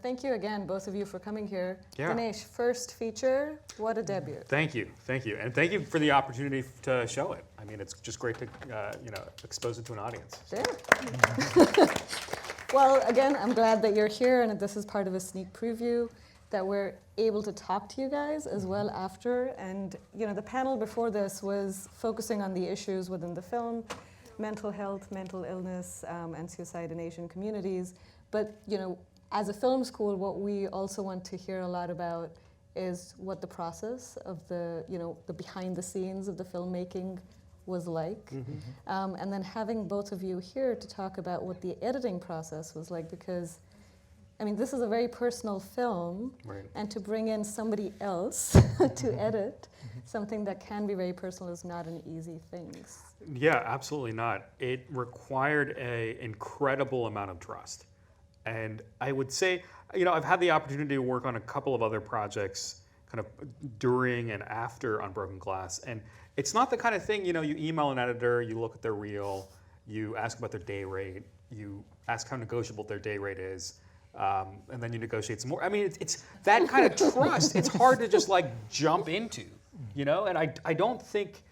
thank you again, both of you, for coming here. Yeah. Dinesh, first feature, what a debut. Thank you, and thank you for the opportunity to show it. I mean, it's just great to, expose it to an audience. Sure. Well, again, I'm glad that you're here, and this is part of a sneak preview, that we're able to talk to you guys as well after. And, the panel before this was focusing on the issues within the film, mental health, mental illness, and suicide in Asian communities. But, as a film school, what we also want to hear a lot about is what the process of the behind the scenes of the filmmaking was like. And then having both of you here to talk about what the editing process was like, because, this is a very personal film, right. And to bring in somebody else to edit something that can be very personal is not an easy thing. Yeah, absolutely not. It required an incredible amount of trust. And I would say, I've had the opportunity to work on a couple of other projects kind of during and after Unbroken Glass. And it's not the kind of thing, you email an editor, you look at their reel, you ask about their day rate, you ask how negotiable their day rate is, and then you negotiate some more. It's that kind of trust. It's hard to just jump into, and I don't think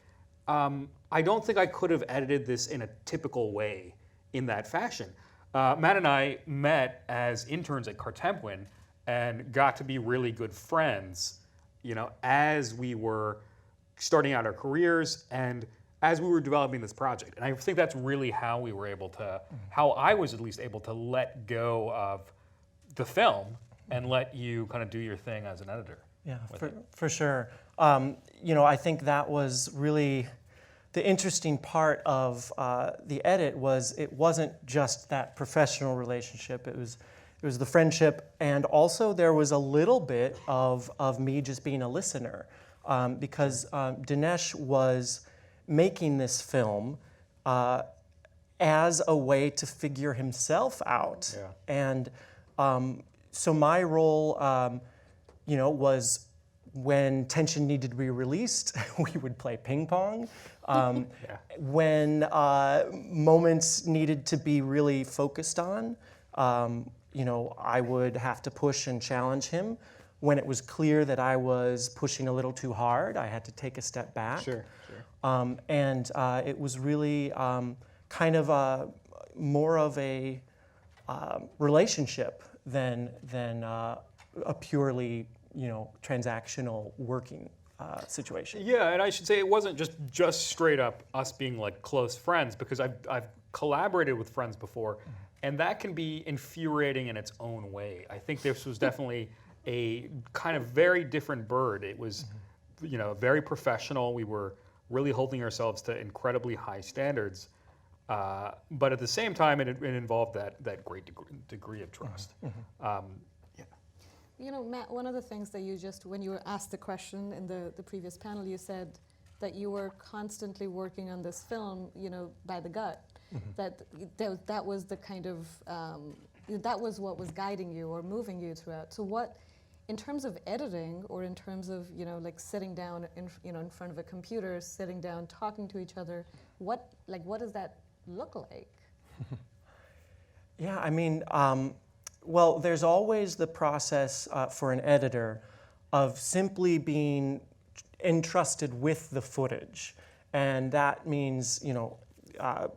I could have edited this in a typical way in that fashion. Matt and I met as interns at Kartemquin and got to be really good friends, as we were starting out our careers and as we were developing this project. And I think that's really how we were able to, how I was at least able to let go of the film and let you kind of do your thing as an editor. Yeah, for sure. I think that was really the interesting part of the edit was it wasn't just that professional relationship. It was the friendship, and also there was a little bit of me just being a listener, because Dinesh was making this film as a way to figure himself out, and so my role, was when tension needed to be released, we would play ping pong. When moments needed to be really focused on, I would have to push and challenge him. When it was clear that I was pushing a little too hard, I had to take a step back. Sure. And it was really kind of more of a relationship than a purely transactional working situation. Yeah, and I should say it wasn't just straight up us being close friends, because I've collaborated with friends before, and that can be infuriating in its own way. I think this was definitely a kind of very different bird. It was, very professional. We were really holding ourselves to incredibly high standards, but at the same time, it involved that great degree of trust. Matt, one of the things that when you were asked the question in the previous panel, you said that you were constantly working on this film, by the gut. That was the kind of, that was what was guiding you or moving you throughout. So what, in terms of editing, or in terms of, sitting down in front of a computer, sitting down, talking to each other, what does that look like? Yeah, well, there's always the process for an editor of simply being entrusted with the footage. And that means,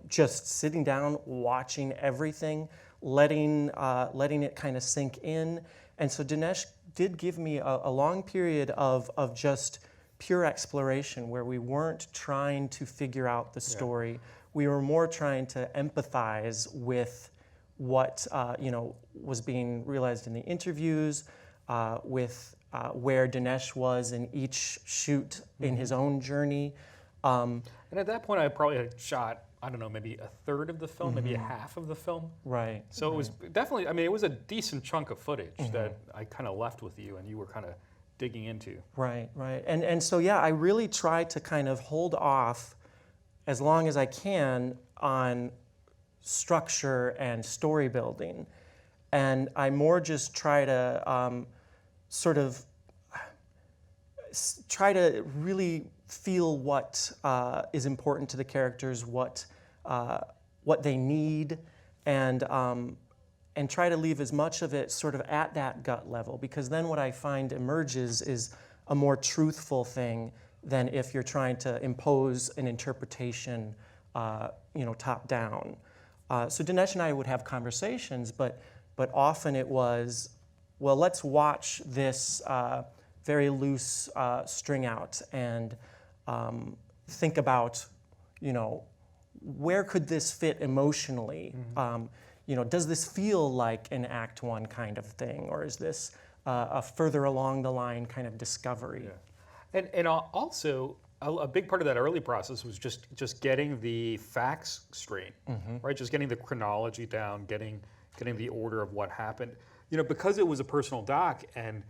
just sitting down, watching everything, letting it kind of sink in. And so Dinesh did give me a long period of just pure exploration, where we weren't trying to figure out the story. Yeah. We were more trying to empathize with what was being realized in the interviews, with where Dinesh was in each shoot in his own journey. And at that point, I probably had shot, I don't know, maybe a third of the film, maybe a half of the film. Right. So it was definitely, it was a decent chunk of footage that I kind of left with you and you were kind of digging into. Right. And so, yeah, I really try to kind of hold off as long as I can on structure and story building, and I more just try to try to really feel what is important to the characters, what they need, and and try to leave as much of it sort of at that gut level, because then what I find emerges is a more truthful thing than if you're trying to impose an interpretation, top down. So Dinesh and I would have conversations, but often it was, well, let's watch this very loose string out and think about, where could this fit emotionally? Does this feel like an Act One kind of thing, or is this a further along the line kind of discovery? Yeah. And also, a big part of that early process was just getting the facts straight, right? Just getting the chronology down, getting the order of what happened. Because it was a personal doc, and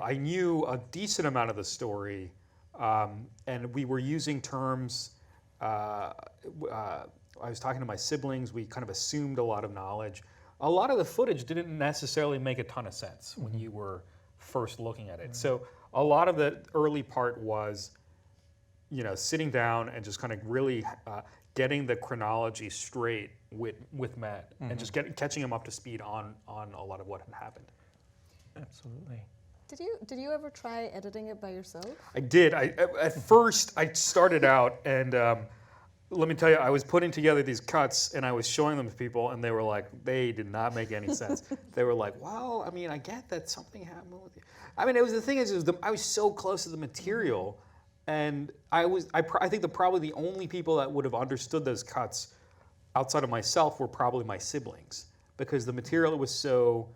I knew a decent amount of the story, and we were using terms. I was talking to my siblings. We kind of assumed a lot of knowledge. A lot of the footage didn't necessarily make a ton of sense when you were first looking at it. So a lot of the early part was, sitting down and just kind of really getting the chronology straight with Matt, and just catching him up to speed on a lot of what had happened. Absolutely. Did you ever try editing it by yourself? I did. At first I started out, and let me tell you, I was putting together these cuts and I was showing them to people, and they were like, they did not make any sense. They were like, well, I mean, I get that something happened with you. I mean, I was so close to the material, and I think probably the only people that would have understood those cuts outside of myself were probably my siblings, because the material was so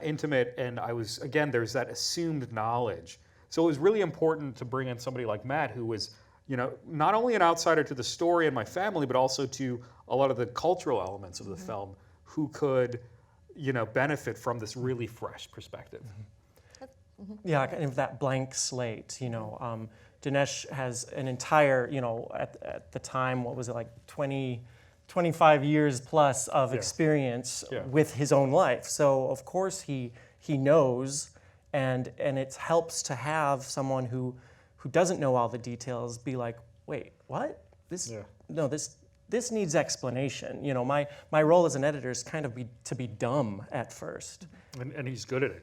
intimate, and there's that assumed knowledge. So it was really important to bring in somebody like Matt, who was, not only an outsider to the story and my family, but also to a lot of the cultural elements of the film, who could, benefit from this really fresh perspective. Yeah, kind of that blank slate, Dinesh has an entire, at the time, what was it, like 25 years plus of experience with his own life. So of course he knows, and it helps to have someone who doesn't know all the details be like, wait, what? This needs explanation. My role as an editor is kind of to be dumb at first. And he's good at it.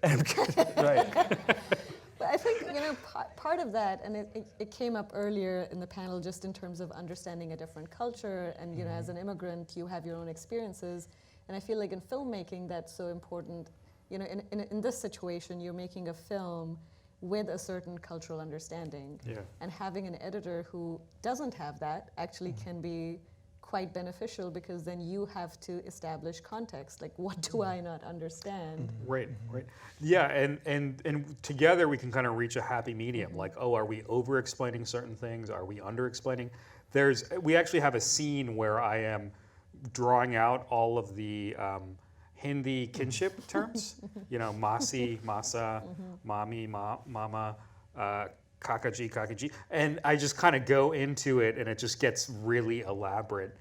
Right. But I think, part of that, and it came up earlier in the panel, just in terms of understanding a different culture, and as an immigrant, you have your own experiences, and I feel like in filmmaking that's so important. In this situation, you're making a film with a certain cultural understanding, and having an editor who doesn't have that actually can be quite beneficial, because then you have to establish context, like what do I not understand? Right. Yeah, and together we can kind of reach a happy medium. Like, are we over-explaining certain things? Are we under-explaining? We actually have a scene where I am drawing out all of the Hindi kinship terms, Masi, Masa, Mami, Mama, Kakaji, and I just kind of go into it, and it just gets really elaborate.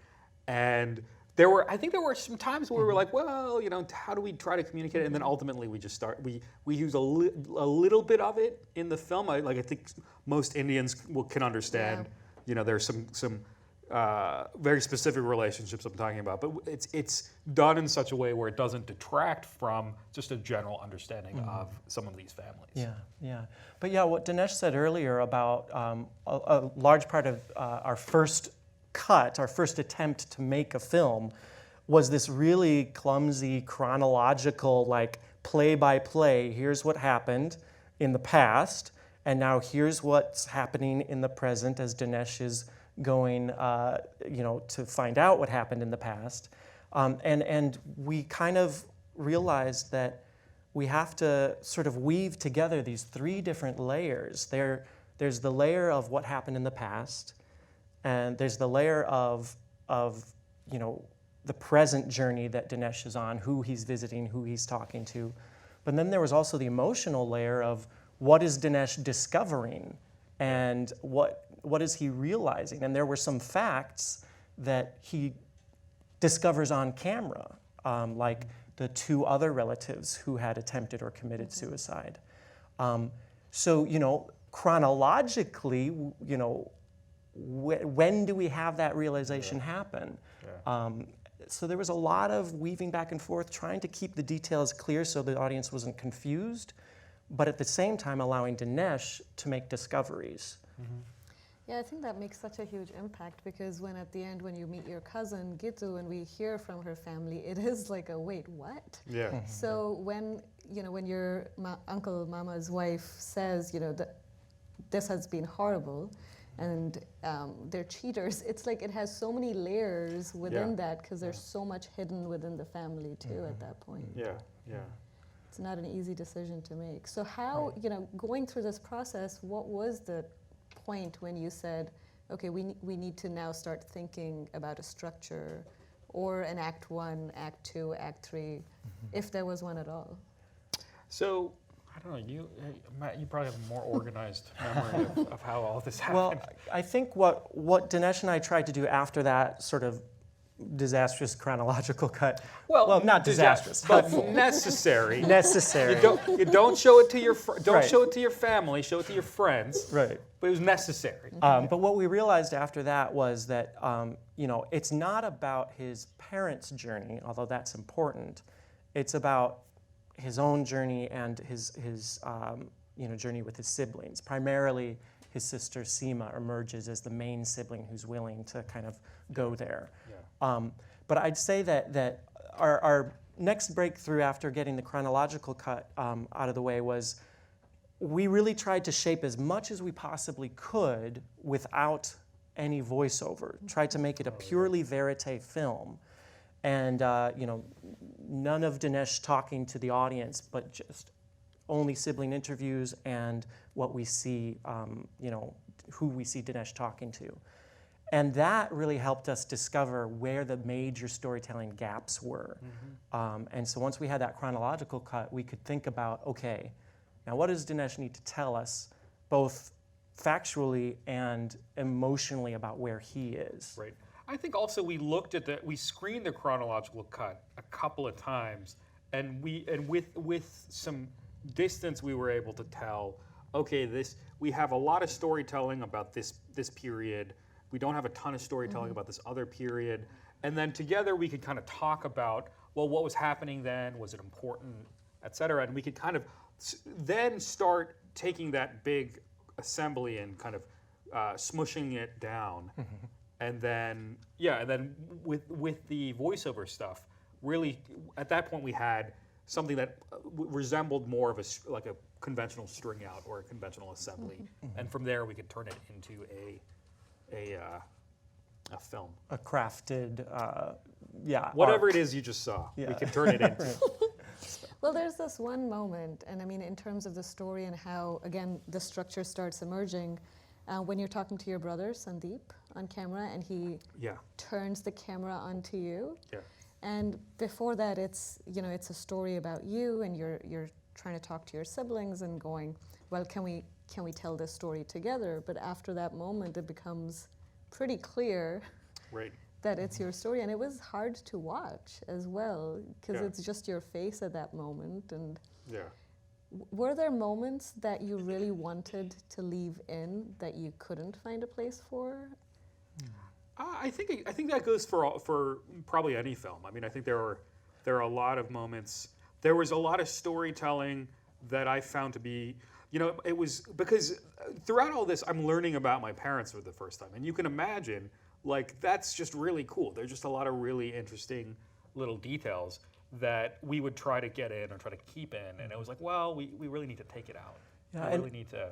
And I think there were some times where we were like, well, how do we try to communicate it? And then ultimately we just we use a little bit of it in the film. I think most Indians can understand. There's some very specific relationships I'm talking about, but it's done in such a way where it doesn't detract from just a general understanding of some of these families. Yeah. But what Dinesh said earlier about a large part of our first cut, our first attempt to make a film, was this really clumsy chronological, like play by play. Here's what happened in the past, and now here's what's happening in the present as Dinesh is going, to find out what happened in the past. And we kind of realized that we have to sort of weave together these three different layers. There's the layer of what happened in the past, and there's the layer of the present journey that Dinesh is on, who he's visiting, who he's talking to. But then there was also the emotional layer of what is Dinesh discovering, and what is he realizing? And there were some facts that he discovers on camera, like the two other relatives who had attempted or committed suicide. So, chronologically, when do we have that realization happen? so there was a lot of weaving back and forth, trying to keep the details clear so the audience wasn't confused, but at the same time allowing Dinesh to make discoveries. Yeah, I think that makes such a huge impact because when at the end, when you meet your cousin Gitu and we hear from her family, it is like a wait, what? Yeah. So when when your uncle, mama's wife says, that this has been horrible, and they're cheaters, it's like it has so many layers within that because there's so much hidden within the family too at that point. Yeah. Yeah. It's not an easy decision to make. So how, going through this process, what was the point when you said, okay, we need to now start thinking about a structure or an act 1, act 2, act 3, if there was one at all? So, I don't know, Matt, you probably have a more organized memory of how all this happened. Well, I think what Dinesh and I tried to do after that sort of disastrous chronological cut, well not disastrous, but necessary. Necessary. You don't show it to your Right. show it to your family, show it to your friends. Right. But it was necessary. But what we realized after that was that it's not about his parents' journey, although that's important. It's about his own journey and his journey with his siblings. Primarily, his sister Seema emerges as the main sibling who's willing to kind of go there. Yeah. But I'd say that our next breakthrough after getting the chronological cut out of the way was we really tried to shape as much as we possibly could without any voiceover. Tried to make it a purely Vérité film. And none of Dinesh talking to the audience, but just only sibling interviews and what we see, who we see Dinesh talking to. And that really helped us discover where the major storytelling gaps were. And so once we had that chronological cut, we could think about, okay, now what does Dinesh need to tell us, both factually and emotionally about where he is? Right. I think also we screened the chronological cut a couple of times, and with some distance we were able to tell, okay, we have a lot of storytelling about this period. We don't have a ton of storytelling about this other period, and then together we could kind of talk about, well, what was happening then, was it important, et cetera, and we could kind of then start taking that big assembly and kind of smushing it down. And then, with the voiceover stuff, really, at that point we had something that resembled more of like a conventional string out or a conventional assembly, and from there we could turn it into a film. A crafted, whatever arc. it is you just saw, we could turn it into. Well, there's this one moment, and I mean, in terms of the story and how, again, the structure starts emerging, when you're talking to your brother, Sandeep, on camera, and he turns the camera onto you. Yeah. And before that, it's a story about you, and you're trying to talk to your siblings and going, well, can we tell this story together? But after that moment, it becomes pretty clear Right. that it's your story, and it was hard to watch as well because it's just your face at that moment. And were there moments that you really wanted to leave in that you couldn't find a place for? I think that goes for probably any film. I mean, I think there are a lot of moments. There was a lot of storytelling that I found to be, it was because throughout all this, I'm learning about my parents for the first time, and you can imagine, like, that's just really cool. There's just a lot of really interesting little details that we would try to get in or try to keep in, and it was like, well, we really need to take it out. Yeah, we really need to.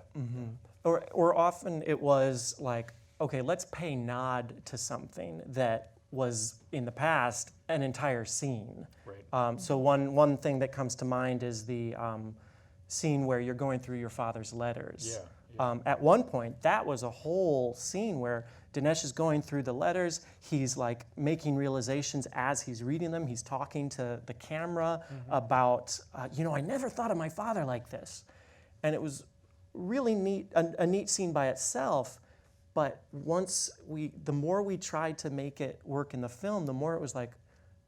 Or often it was like, okay, let's pay nod to something that was in the past an entire scene. Right. So one thing that comes to mind is the scene where you're going through your father's letters. Yeah. At one point, that was a whole scene where Dinesh is going through the letters. He's like making realizations as he's reading them. He's talking to the camera about, I never thought of my father like this. And it was really neat, a neat scene by itself. But the more we tried to make it work in the film, the more it was like,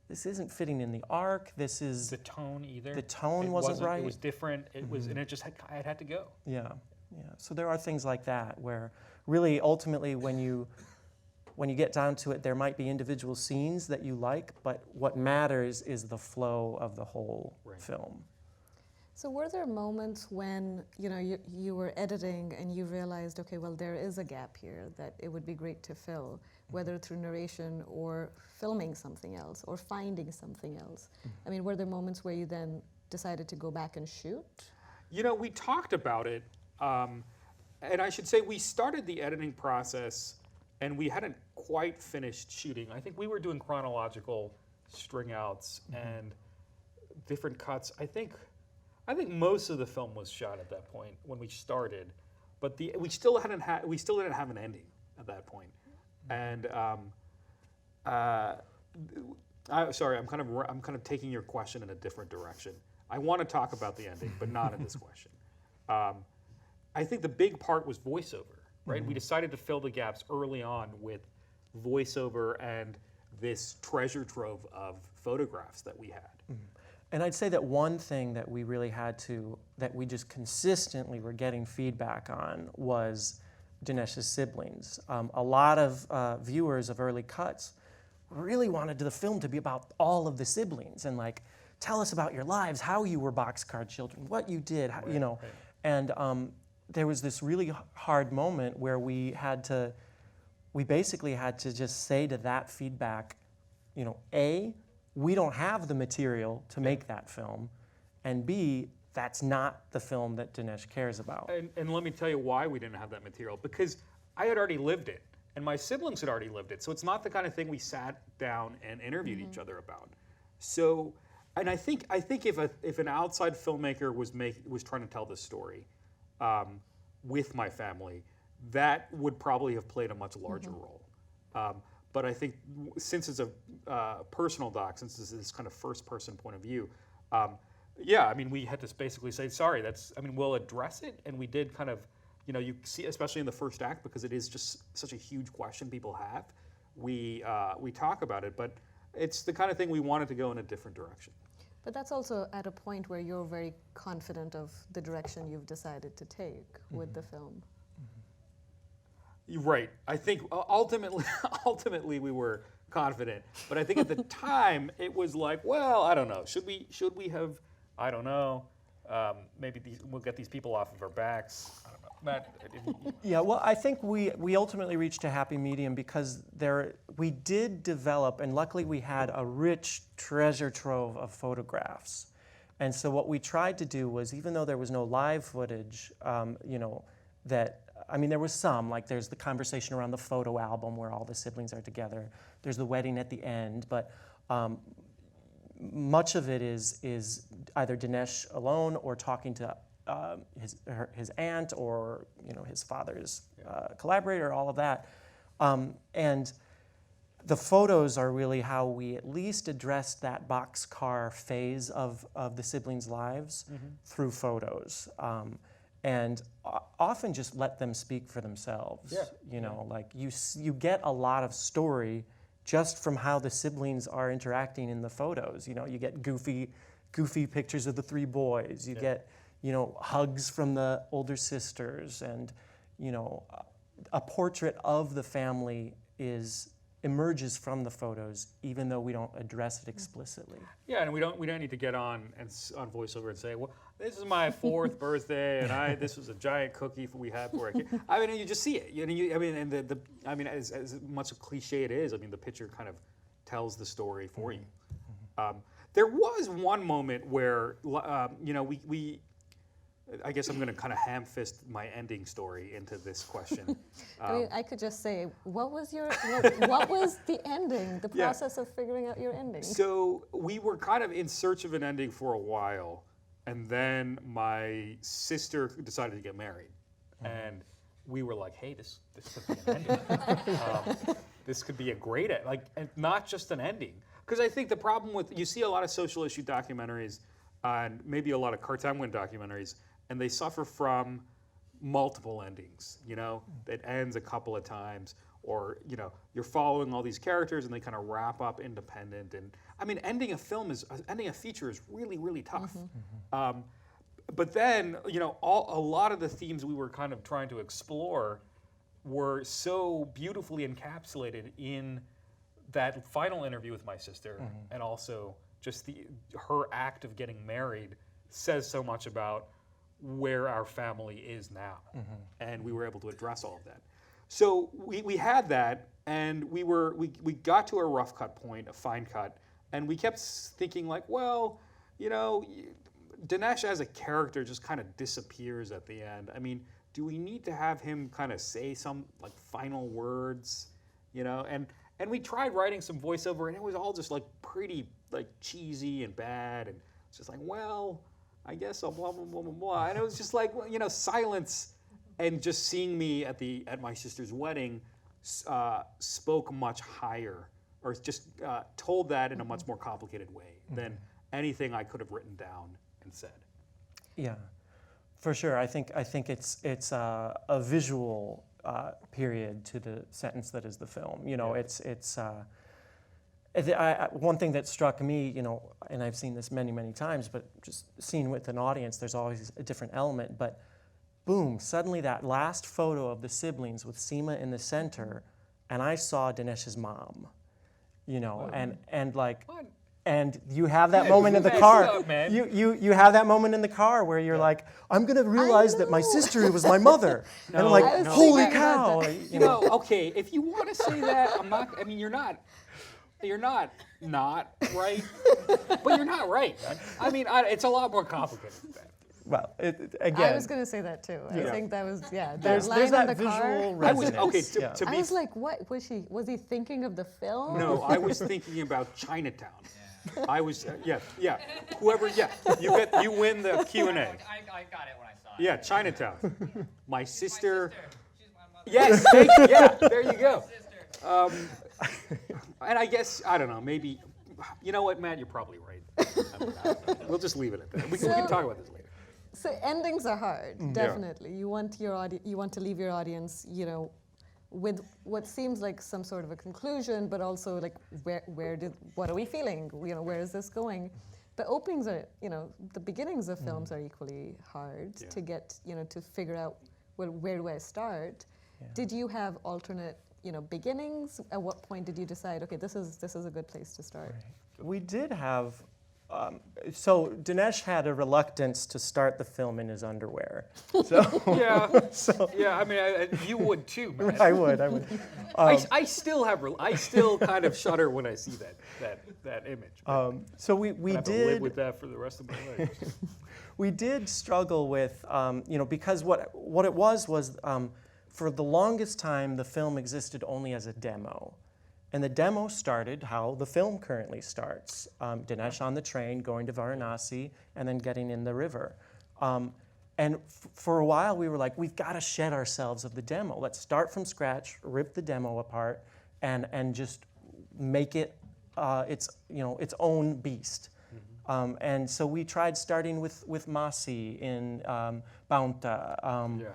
this isn't fitting in the arc. This is the tone either. The tone wasn't right. It was different. It was, and it had to go. Yeah. So there are things like that where really, ultimately, when you when you get down to it, there might be individual scenes that you like, but what matters is the flow of the whole film. So were there moments when you were editing and you realized, okay, well, there is a gap here that it would be great to fill, whether through narration or filming something else or finding something else? I mean, were there moments where you then decided to go back and shoot? We talked about it, and I should say we started the editing process and we hadn't quite finished shooting. I think we were doing chronological string outs and different cuts. I think most of the film was shot at that point when we started, but we still didn't have an ending at that point. And sorry, I'm kind of taking your question in a different direction. I want to talk about the ending, but not in this question. I think the big part was voiceover, right? We decided to fill the gaps early on with voiceover and this treasure trove of photographs that we had. And I'd say that one thing that we really that we just consistently were getting feedback on was Dinesh's siblings. A lot of viewers of early cuts really wanted the film to be about all of the siblings and like, tell us about your lives, how you were boxcar children, what you did, And there was this really hard moment where we basically had to just say to that feedback, A, we don't have the material to make that film, and B, that's not the film that Dinesh cares about. And let me tell you why we didn't have that material, because I had already lived it, and my siblings had already lived it, so it's not the kind of thing we sat down and interviewed each other about. So, and I think if an outside filmmaker was trying to tell this story with my family, that would probably have played a much larger role. But I think since it's a personal doc, since this is this kind of first-person point of view, we had to basically say, sorry, we'll address it, and we did kind of, you see, especially in the first act, because it is just such a huge question people have, we talk about it, but it's the kind of thing we wanted to go in a different direction. But that's also at a point where you're very confident of the direction you've decided to take with the film. You're right. I think ultimately we were confident, but I think at the time it was like, well, I don't know. Should we have? I don't know. Maybe we'll get these people off of our backs. I don't know. Matt. Yeah. Well, I think we ultimately reached a happy medium because we did develop, and luckily we had a rich treasure trove of photographs, and so what we tried to do was, even though there was no live footage, there was some, like there's the conversation around the photo album where all the siblings are together. There's the wedding at the end, but much of it is either Dinesh alone or talking to his aunt or his father's collaborator, all of that. And the photos are really how we at least addressed that boxcar phase of the siblings' lives through photos. And often just let them speak for themselves. Like you get a lot of story just from how the siblings are interacting in the photos. You get goofy pictures of the three boys. You get, hugs from the older sisters, and a portrait of the family emerges from the photos, even though we don't address it explicitly. Yeah, and we don't need to get on voiceover and say, well, this is my 4th birthday, and this was a giant cookie we had for it. You just see it. As much a cliche it is, the picture kind of tells the story for you. There was one moment where, I guess I'm going to kind of ham-fist my ending story into this question. I could just say, what was the ending? The process of figuring out your ending. So we were kind of in search of an ending for a while, and then my sister decided to get married, and we were like, hey, this could be an ending. This could be a great and not just an ending. Because I think the problem you see a lot of social issue documentaries, and maybe a lot of Kartemquin documentaries, and they suffer from multiple endings, that ends a couple of times, or, you're following all these characters and they kind of wrap up independent. And ending a feature is really, really tough. But then, a lot of the themes we were kind of trying to explore were so beautifully encapsulated in that final interview with my sister, and also just her act of getting married says so much about where our family is now, and we were able to address all of that. So we had that, and we got to a rough cut point, a fine cut, and we kept thinking like, well, you know, Dinesh as a character just kind of disappears at the end. I mean, do we need to have him kind of say some like final words, you know? And we tried writing some voiceover, and it was all just like pretty like cheesy and bad, and it's just like, well, I guess I'll blah blah blah blah blah. And it was just like, well, you know, silence, and just seeing me at my sister's wedding spoke much higher, or just told that in a much more complicated way than anything I could have written down and said. Yeah, for sure. I think it's a visual period to the sentence that is the film. You know, one thing that struck me, you know, and I've seen this many times, but just seeing with an audience, there's always a different element. But boom, suddenly that last photo of the siblings with Seema in the center, and I saw Dinesh's mom. You know, and like. What? And you have that moment in the car. Up, man. You have that moment in the car where you're like, I'm gonna realize that my sister was my mother. And I'm like, holy cow. You know, okay, if you want to say that, I'm not. I mean, you're not right, but you're not right. I mean, it's a lot more complicated than that. Well, again. I was going to say that too. I think that was, There's line that in the visual car. resonance. I was like, what was he thinking of the film? No, I was thinking about Chinatown. I was, whoever, you win the Q&A. I got it when I saw it. Yeah, Chinatown. My sister. She's my mother. Yes, there you go. And I guess, I don't know, maybe, you know what, Matt, you're probably right. We'll just leave it at that. We can talk about this later. So endings are hard, definitely. You want to leave your audience, you know, with what seems like some sort of a conclusion, but also like what are we feeling? You know, where is this going? The openings are, you know, the beginnings of films are equally hard to get, you know, to figure out, well, where do I start? Yeah. Did you have alternate, you know, beginnings? At what point did you decide, okay, this is a good place to start? Right. We did have. So Dinesh had a reluctance to start the film in his underwear. So I mean, you would too, man. I would. I still kind of shudder when I see that image. So we I have did to live with that for the rest of my life. We did struggle with, you know, because what it was for the longest time the film existed only as a demo. And the demo started how the film currently starts. Dinesh on the train going to Varanasi and then getting in the river. And for a while we were like, we've got to shed ourselves of the demo. Let's start from scratch, rip the demo apart, and just make it its own beast. And so we tried starting with Masi in Baunta.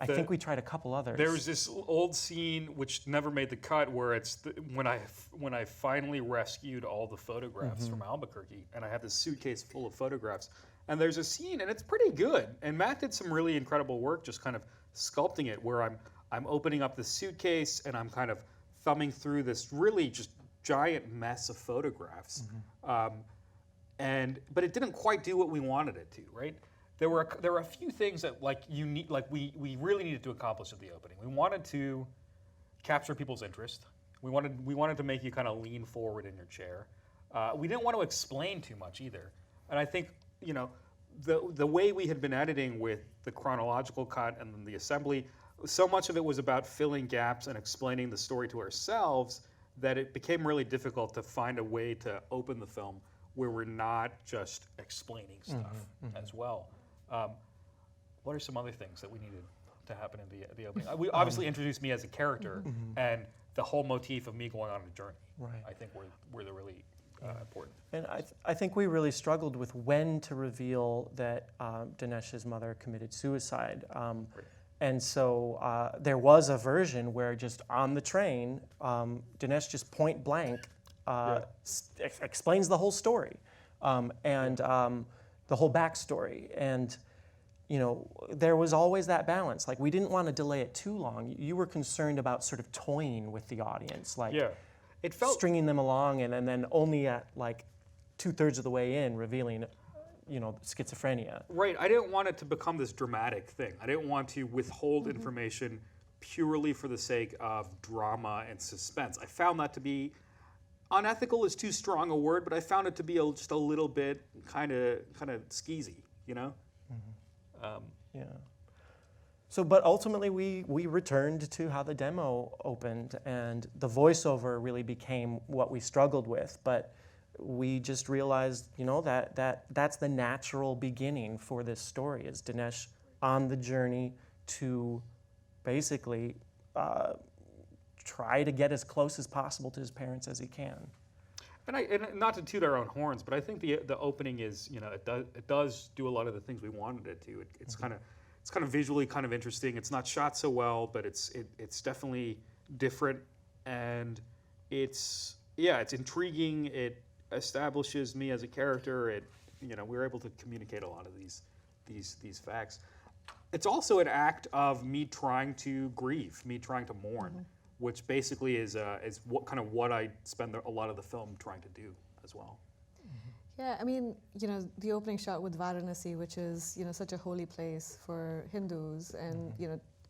I think we tried a couple others. There was this old scene which never made the cut where it's when I finally rescued all the photographs from Albuquerque, and I had this suitcase full of photographs. And there's a scene, and it's pretty good. And Matt did some really incredible work just kind of sculpting it, where I'm opening up the suitcase and I'm kind of thumbing through this really just giant mess of photographs. But it didn't quite do what we wanted it to, right? There were a few things that we really needed to accomplish at the opening. We wanted to capture people's interest. We wanted to make you kind of lean forward in your chair. We didn't want to explain too much either. And I think, you know, the way we had been editing with the chronological cut and then the assembly, so much of it was about filling gaps and explaining the story to ourselves that it became really difficult to find a way to open the film where we're not just explaining stuff as well. What are some other things that we needed to happen in the opening? We obviously introduced me as a character, and the whole motif of me going on a journey. Right. I think were the really important. And I think we really struggled with when to reveal that Dinesh's mother committed suicide. And so there was a version where just on the train, Dinesh just point blank explains the whole story and the whole backstory. And there was always that balance. Like, we didn't want to delay it too long. You were concerned about sort of toying with the audience, like it felt stringing them along, and then only at like 2/3 of the way in revealing, schizophrenia. right. I didn't want it to become this dramatic thing. I didn't want to withhold information purely for the sake of drama and suspense. I found that to be unethical is too strong a word, but I found it to be just a little bit kind of skeezy, Yeah. So, but ultimately, we returned to how the demo opened, and the voiceover really became what we struggled with. But we just realized, that's the natural beginning for this story, is Dinesh on the journey to basically try to get as close as possible to his parents as he can. And not to toot our own horns, but I think the opening is, it does do a lot of the things we wanted it to. It's kind of visually kind of interesting. It's not shot so well, but it's definitely different, and it's intriguing. It establishes me as a character. We're able to communicate a lot of these facts. It's also an act of me trying to grieve, me trying to mourn, which basically is what I spend a lot of the film trying to do as well. Yeah, I mean, the opening shot with Varanasi, which is, such a holy place for Hindus, and,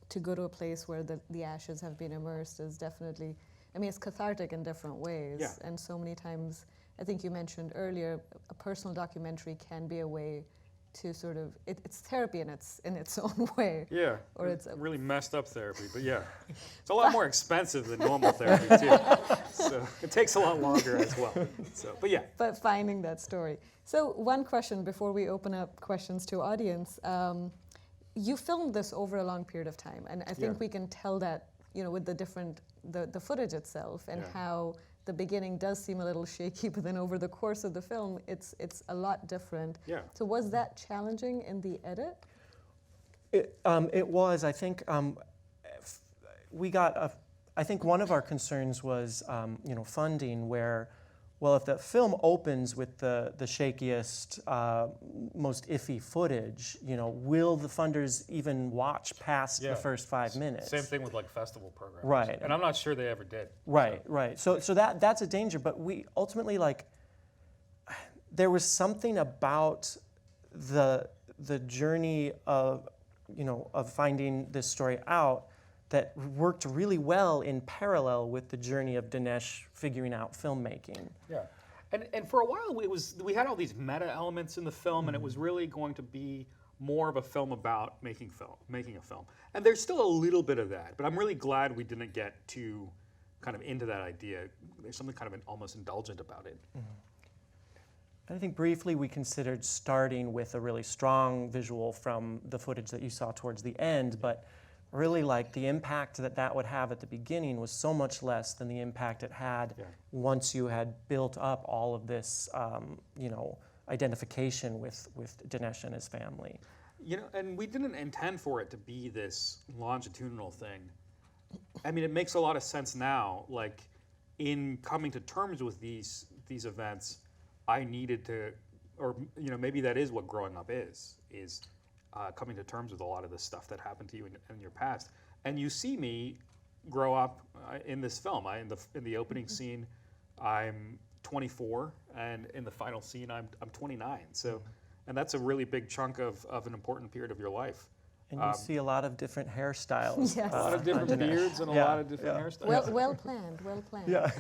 to go to a place where the ashes have been immersed is definitely, it's cathartic in different ways. Yeah. And so many times, I think you mentioned earlier, a personal documentary can be a way to sort of, it's therapy in its own way. Yeah, Or it's really messed up therapy, but yeah. It's a lot more expensive than normal therapy too. So it takes a lot longer as well. But yeah. But finding that story. So one question before we open up questions to audience. You filmed this over a long period of time, and I think we can tell that, with the footage itself, and how the beginning does seem a little shaky, but then over the course of the film, it's a lot different. Yeah. So was that challenging in the edit? It was. I think we got. I think one of our concerns was, funding. Where, well, if the film opens with the shakiest, most iffy footage, will the funders even watch past the first 5 minutes? Same thing with like festival programs. Right. And I'm not sure they ever did. Right. So that's a danger. But we ultimately, there was something about the journey of finding this story out that worked really well in parallel with the journey of Dinesh figuring out filmmaking. Yeah. And for a while we had all these meta elements in the film, and it was really going to be more of a film about making a film. And there's still a little bit of that, but I'm really glad we didn't get too kind of into that idea. There's something kind of almost indulgent about it. I think briefly we considered starting with a really strong visual from the footage that you saw towards the end, but really the impact that would have at the beginning was so much less than the impact it had once you had built up all of this, identification with Dinesh and his family. And we didn't intend for it to be this longitudinal thing. It makes a lot of sense now. In coming to terms with these events, I needed to, or maybe that is what growing up is coming to terms with a lot of the stuff that happened to you in your past. And you see me grow up in this film. In the opening scene, I'm 24, and in the final scene, I'm 29. So, and that's a really big chunk of an important period of your life. And you see a lot of different hairstyles. Yes. A lot of different beards and a lot of different hairstyles. Well planned. Yeah.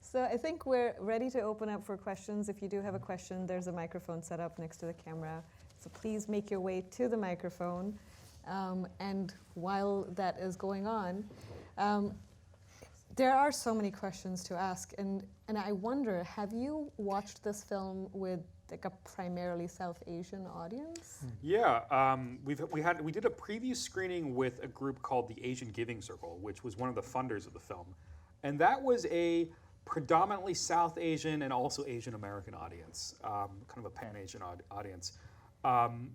So I think we're ready to open up for questions. If you do have a question, there's a microphone set up next to the camera. So please make your way to the microphone. And while that is going on, there are so many questions to ask. And I wonder, have you watched this film with a primarily South Asian audience? Yeah, we did a preview screening with a group called the Asian Giving Circle, which was one of the funders of the film. And that was a predominantly South Asian and also Asian American audience, kind of a Pan-Asian audience. And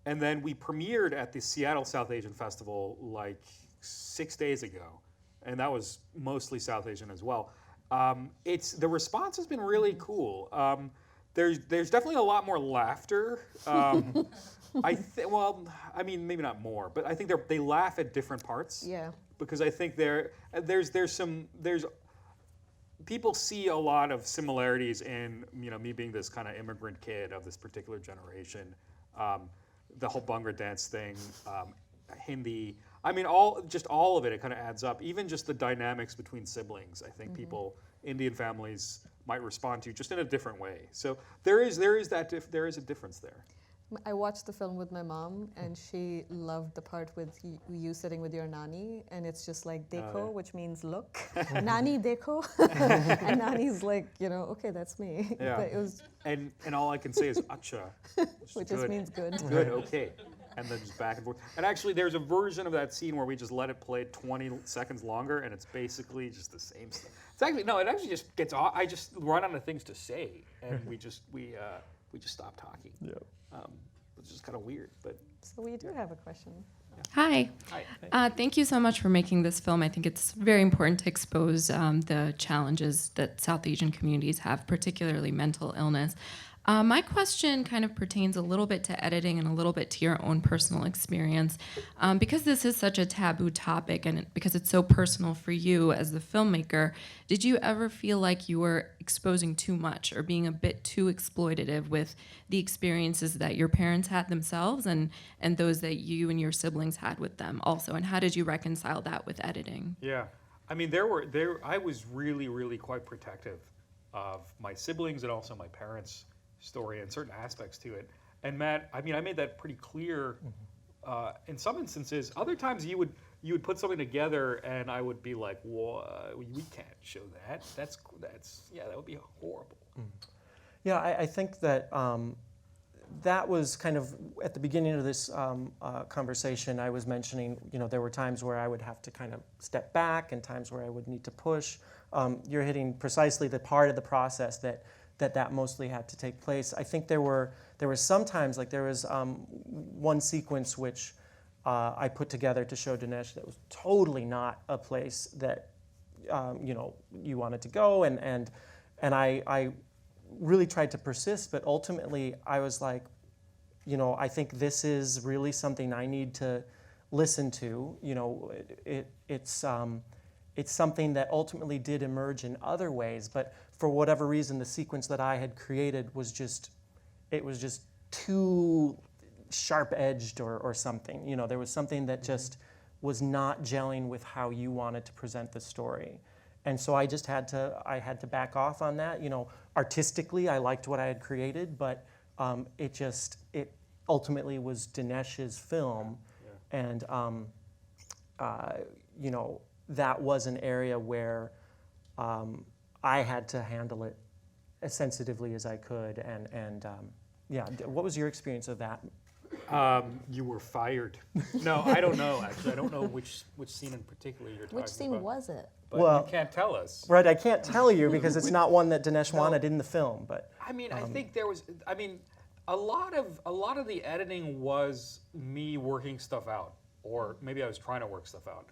then we premiered at the Seattle South Asian Festival 6 days ago, and that was mostly South Asian as well. The response has been really cool. there's definitely a lot more laughter. I mean, maybe not more, but I think they laugh at different parts. Yeah. Because I think there's people see a lot of similarities in me being this kind of immigrant kid of this particular generation, the whole Bhangra dance thing, Hindi. I mean, all of it. It kind of adds up. Even just the dynamics between siblings. I think people, Indian families, might respond to just in a different way. So there is a difference there. I watched the film with my mom, and she loved the part with you sitting with your nani, and it's just like dekho, which means look, nani dekho, and nani's like, okay, that's me. Yeah. But it was, and all I can say is acha, which just means good. Good, okay. And then just back and forth. And actually, there's a version of that scene where we just let it play 20 seconds longer, and it's basically just the same stuff. It actually just gets. I just run out of things to say, and we just stop talking. Yeah. Which is kind of weird, but. So we do have a question. Hi. Hi. Thank you so much for making this film. I think it's very important to expose the challenges that South Asian communities have, particularly mental illness. My question kind of pertains a little bit to editing and a little bit to your own personal experience. Because this is such a taboo topic and because it's so personal for you as the filmmaker, did you ever feel like you were exposing too much or being a bit too exploitative with the experiences that your parents had themselves and those that you and your siblings had with them also? And how did you reconcile that with editing? Yeah. I mean, I was really, really quite protective of my siblings and also my parents' story and certain aspects to it. And Matt, I mean, I made that pretty clear in some instances. Other times you would put something together and I would be like, "Whoa, we can't show that. That would be horrible." Yeah, I think that that was kind of at the beginning of this conversation. I was mentioning, there were times where I would have to kind of step back and times where I would need to push. You're hitting precisely the part of the process that mostly had to take place. I think there were some times, like there was one sequence which I put together to show Dinesh that was totally not a place that you wanted to go, and I really tried to persist, but ultimately I was like, I think this is really something I need to listen to. It's something that ultimately did emerge in other ways, but for whatever reason, the sequence that I had created was just too sharp-edged or something. There was something that just was not gelling with how you wanted to present the story. And so I just had to back off on that. Artistically, I liked what I had created, but it ultimately was Dinesh's film. Yeah. And, that was an area where I had to handle it as sensitively as I could. And what was your experience of that? You were fired. No, I don't know, actually. I don't know which scene in particular you're talking about. Which scene was it? But you can't tell us. Right, I can't tell you because it's not one that Dinesh wanted in the film. But I mean, I think there was. I mean, a lot of the editing was me working stuff out, or maybe I was trying to work stuff out.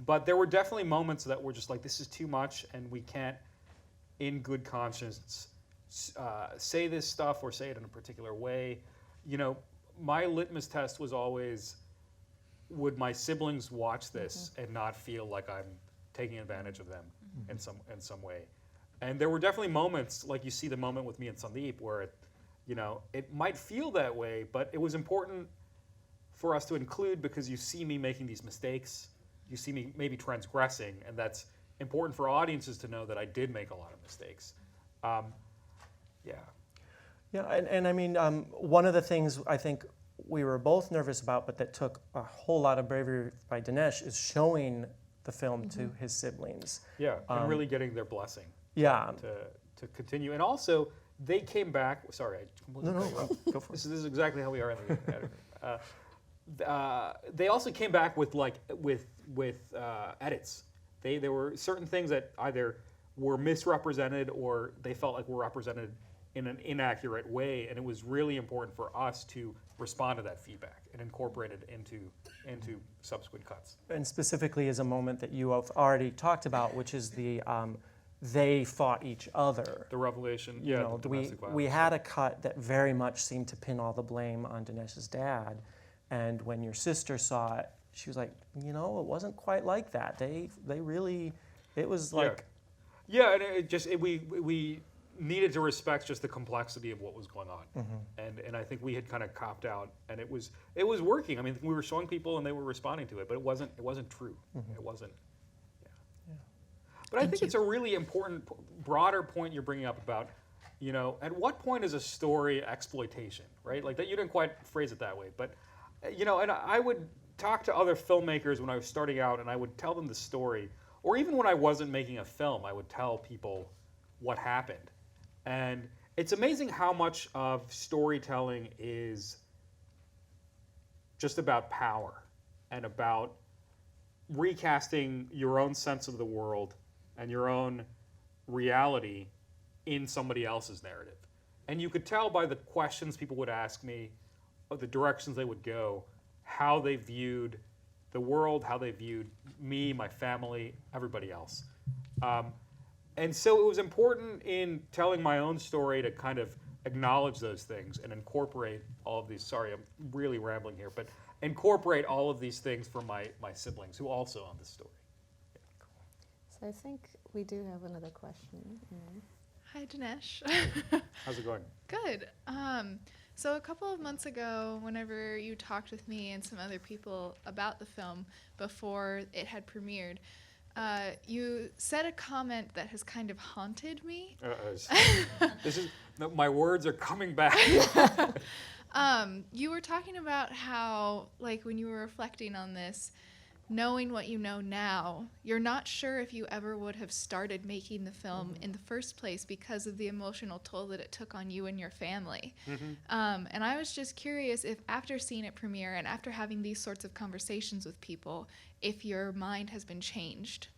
But there were definitely moments that were just like, this is too much, and we can't, in good conscience, say this stuff or say it in a particular way. My litmus test was always, would my siblings watch this and not feel like I'm taking advantage of them in some way? And there were definitely moments, like you see the moment with me and Sandeep, where it might feel that way, but it was important for us to include because you see me making these mistakes. You see me maybe transgressing, and that's important for audiences to know that I did make a lot of mistakes. Yeah, and I mean, one of the things I think we were both nervous about, but that took a whole lot of bravery by Dinesh, is showing the film to his siblings. Yeah, and really getting their blessing. Yeah. To continue, and also they came back. Sorry, I completely go for it. This is exactly how we are in the editor. They also came back with edits. There were certain things that either were misrepresented or they felt like were represented in an inaccurate way, and it was really important for us to respond to that feedback and incorporate it into subsequent cuts. And specifically is a moment that you have already talked about, which is the they fought each other. The revelation, You yeah, know, the domestic violence. we had a cut that very much seemed to pin all the blame on Dinesh's dad. And when your sister saw it, she was like, you know, it wasn't quite like that. They really, it was like, Yeah, and we needed to respect just the complexity of what was going on, and I think we had kind of copped out, and it was working. I mean, we were showing people, and they were responding to it, but it wasn't true. It wasn't. Yeah. But I think it's a really important, broader point you're bringing up about, you know, at what point is a story exploitation, right? Like that, you didn't quite phrase it that way, but you know, and I would talk to other filmmakers when I was starting out, and I would tell them the story, or even when I wasn't making a film, I would tell people what happened. And it's amazing how much of storytelling is just about power and about recasting your own sense of the world and your own reality in somebody else's narrative. And you could tell by the questions people would ask me, the directions they would go, how they viewed the world, how they viewed me, my family, everybody else. And so it was important in telling my own story to kind of acknowledge those things and incorporate all of these, sorry, I'm really rambling here, but incorporate all of these things for my siblings who also own the story. So I think we do have another question. Hi, Dinesh. How's it going? Good. So a couple of months ago, whenever you talked with me and some other people about the film before it had premiered, you said a comment that has kind of haunted me. My words are coming back. You were talking about how, like, when you were reflecting on this, knowing what you know now, you're not sure if you ever would have started making the film in the first place because of the emotional toll that it took on you and your family. And I was just curious if after seeing it premiere and after having these sorts of conversations with people, if your mind has been changed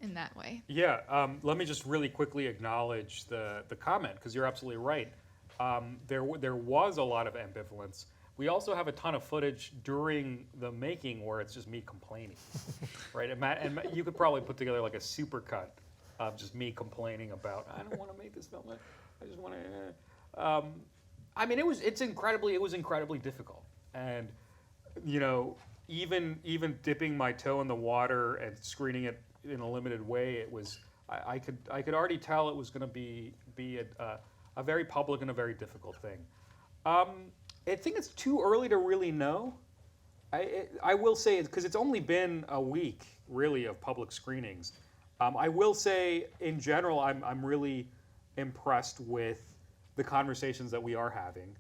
in that way. Yeah, let me just really quickly acknowledge the comment, because you're absolutely right. There was a lot of ambivalence. We also have a ton of footage during the making where it's just me complaining, right? And Matt, you could probably put together like a supercut of just me complaining about, I don't want to make this film. I just want to. I mean, it was incredibly difficult, and you know, even dipping my toe in the water and screening it in a limited way, it was. I could already tell it was going to be a very public and a very difficult thing. I think it's too early to really know. I will say, because it's only been a week, really, of public screenings. I will say, in general, I'm really impressed with the conversations that we are having,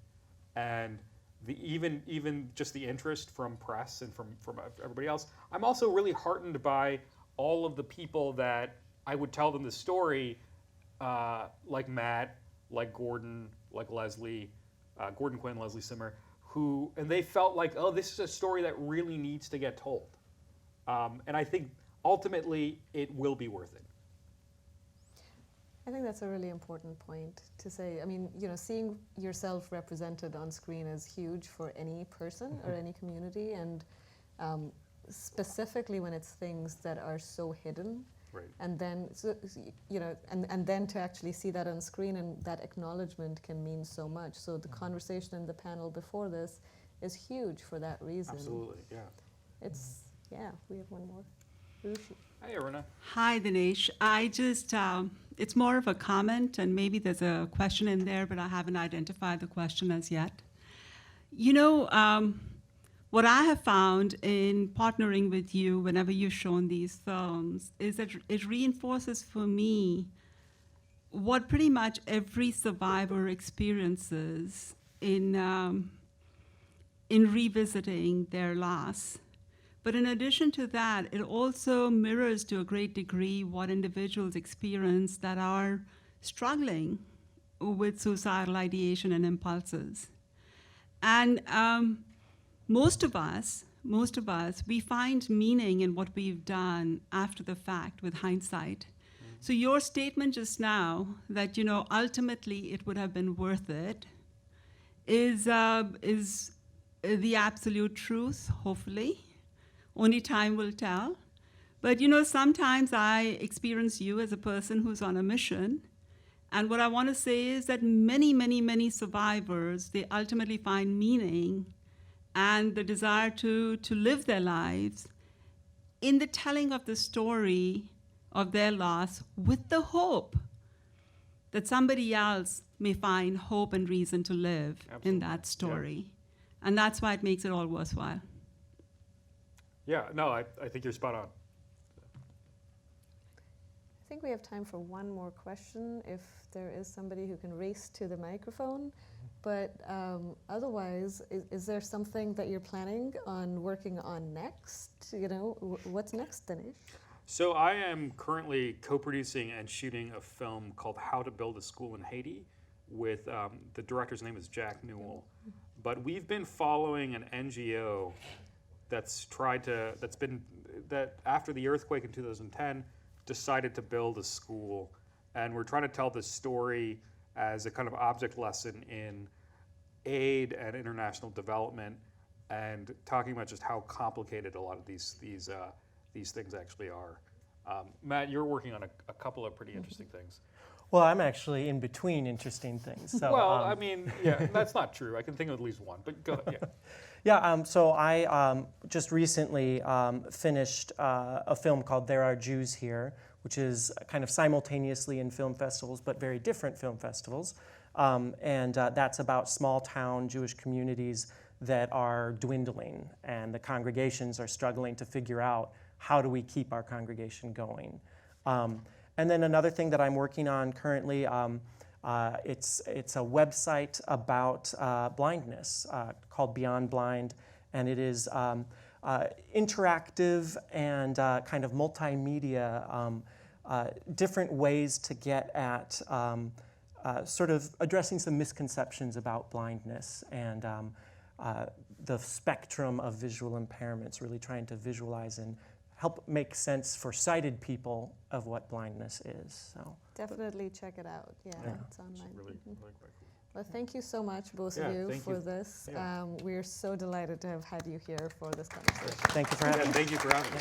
and even just the interest from press and from everybody else. I'm also really heartened by all of the people that I would tell them the story, like Matt, like Gordon, like Leslie, Gordon Quinn, Leslie Simmer, and they felt like, oh, this is a story that really needs to get told. And I think ultimately it will be worth it. I think that's a really important point to say. I mean, you know, seeing yourself represented on screen is huge for any person or any community, and specifically when it's things that are so hidden. Right. And then, you know, and then to actually see that on screen, and that acknowledgement can mean so much. So the conversation in the panel before this is huge for that reason. Absolutely, yeah. We have one more. Rushi. Hi, Aruna. Hi, Dinesh. I just, it's more of a comment, and maybe there's a question in there, but I haven't identified the question as yet. You know, what I have found in partnering with you whenever you've shown these films is that it reinforces for me what pretty much every survivor experiences in revisiting their loss. But in addition to that, it also mirrors to a great degree what individuals experience that are struggling with suicidal ideation and impulses. And most of us, we find meaning in what we've done after the fact with hindsight. So your statement just now that, you know, ultimately it would have been worth it is the absolute truth, hopefully. Only time will tell. But sometimes I experience you as a person who's on a mission. And what I want to say is that many, many, many survivors, they ultimately find meaning and the desire to live their lives in the telling of the story of their loss, with the hope that somebody else may find hope and reason to live in that story. Yeah. And that's why it makes it all worthwhile. Yeah, no, I think you're spot on. I think we have time for one more question if there is somebody who can race to the microphone. But otherwise, is there something that you're planning on working on next? What's next, Dinesh? So I am currently co-producing and shooting a film called How to Build a School in Haiti with, the director's name is Jack Newell. But we've been following an NGO that after the earthquake in 2010, decided to build a school. And we're trying to tell this story as a kind of object lesson in aid and international development, and talking about just how complicated a lot of these things actually are. Matt, you're working on a couple of pretty interesting things. Well, I'm actually in between interesting things. So, well, I mean, yeah, that's not true. I can think of at least one, but go ahead. Yeah. Yeah, so I just recently finished a film called There Are Jews Here, which is kind of simultaneously in film festivals, but very different film festivals. And that's about small town Jewish communities that are dwindling, and the congregations are struggling to figure out how do we keep our congregation going. And then another thing that I'm working on currently, it's a website about blindness called Beyond Blind, and it is interactive and kind of multimedia, different ways to get at sort of addressing some misconceptions about blindness and the spectrum of visual impairments, really trying to visualize and help make sense for sighted people of what blindness is. So definitely check it out. Yeah, it's online. Really, really quite cool. Well, thank you so much, both of you, for this. Yeah. We're so delighted to have had you here for this conversation. thank you for having me. Thank you for having me.